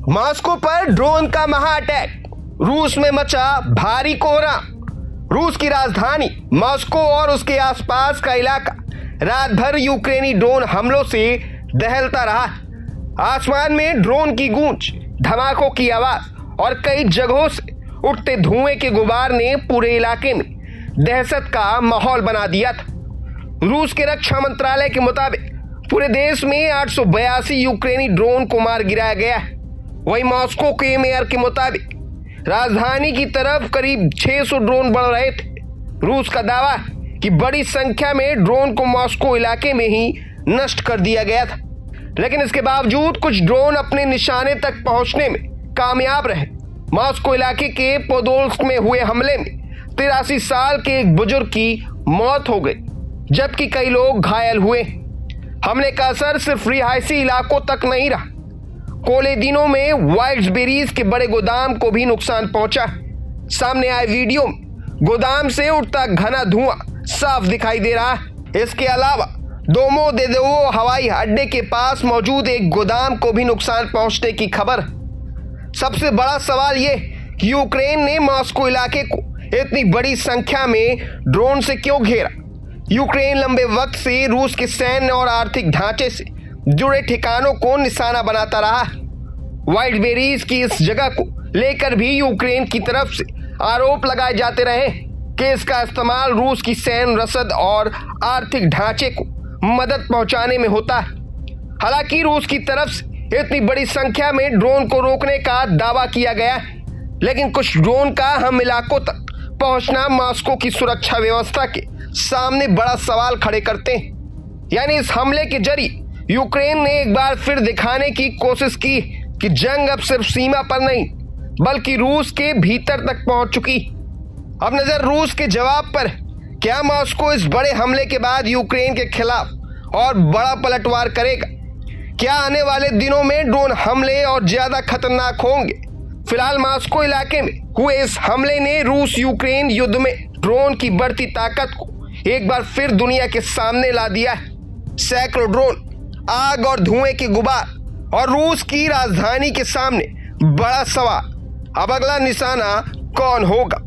Moscow पर drone का महा अटैक, रूस में मचा भारी कोहरा। रूस की राजधानी मॉस्को और उसके आसपास का इलाका रात भर यूक्रेनी ड्रोन हमलों से दहलता रहा। आसमान में ड्रोन की गूंज, धमाकों की आवाज और कई जगहों से उठते धुएं के गुबार ने पूरे इलाके में दहशत का माहौल बना दिया था। रूस के रक्षा मंत्रालय के मुताबिक पूरे देश में 882 यूक्रेनी ड्रोन को मार गिराया गया है। वहीं मॉस्को के मेयर के मुताबिक राजधानी की तरफ करीब 600 ड्रोन बढ़ रहे थे। रूस का दावा है कि बड़ी संख्या में ड्रोन को मॉस्को इलाके में ही नष्ट कर दिया गया था, लेकिन इसके बावजूद कुछ ड्रोन अपने निशाने तक पहुंचने में कामयाब रहे। मॉस्को इलाके के पोदोल्स्क में हुए हमले में 83 साल के एक बुजुर्ग की मौत हो गई, जबकि कई लोग घायल हुए। हमले का असर सिर्फ रिहायशी इलाकों तक नहीं रहा, कोले दिनों में वाइल्ड्सबेरीज के बड़े गोदाम को भी नुकसान पहुंचा। सामने आए वीडियो में गोदाम से उठता घना धुआं साफ दिखाई दे रहा है। इसके अलावा दोमोदेदोवो हवाई अड्डे के पास मौजूद एक गोदाम को भी नुकसान पहुंचने की खबर। सबसे बड़ा सवाल यह कि यूक्रेन ने मॉस्को इलाके को इतनी बड़ी संख्या में ड्रोन से क्यों घेरा। यूक्रेन लंबे वक्त से रूस के सैन्य और आर्थिक ढांचे से जुड़े ठिकानों को निशाना बनाता रहा। वाइल्ड्सबेरीज की इस जगह को लेकर भी यूक्रेन की तरफ से आरोप लगाए जाते रहे कि इसका इस्तेमाल रूस की सैन्य रसद और आर्थिक ढांचे को मदद पहुंचाने में होता है। हालांकि रूस की तरफ से इतनी बड़ी संख्या में ड्रोन को रोकने का दावा किया गया है, लेकिन कुछ ड्रोन का हम इलाकों तक पहुंचना मॉस्को की सुरक्षा व्यवस्था के सामने बड़ा सवाल खड़े करते हैं। यानी इस हमले के जरिए यूक्रेन ने एक बार फिर दिखाने की कोशिश की कि जंग अब सिर्फ सीमा पर नहीं बल्कि रूस के भीतर तक पहुंच चुकी। अब नजर रूस के जवाब पर। क्या मॉस्को इस बड़े हमले के बाद यूक्रेन के खिलाफ और बड़ा पलटवार करेगा? क्या आने वाले दिनों में ड्रोन हमले और ज्यादा खतरनाक होंगे? फिलहाल मॉस्को इलाके में हुए इस हमले ने रूस यूक्रेन युद्ध में ड्रोन की बढ़ती ताकत को एक बार फिर दुनिया के सामने ला दिया है। सैकड़ों ड्रोन, आग और धुएं के गुबार और रूस की राजधानी के सामने बड़ा सवाल, अब अगला निशाना कौन होगा?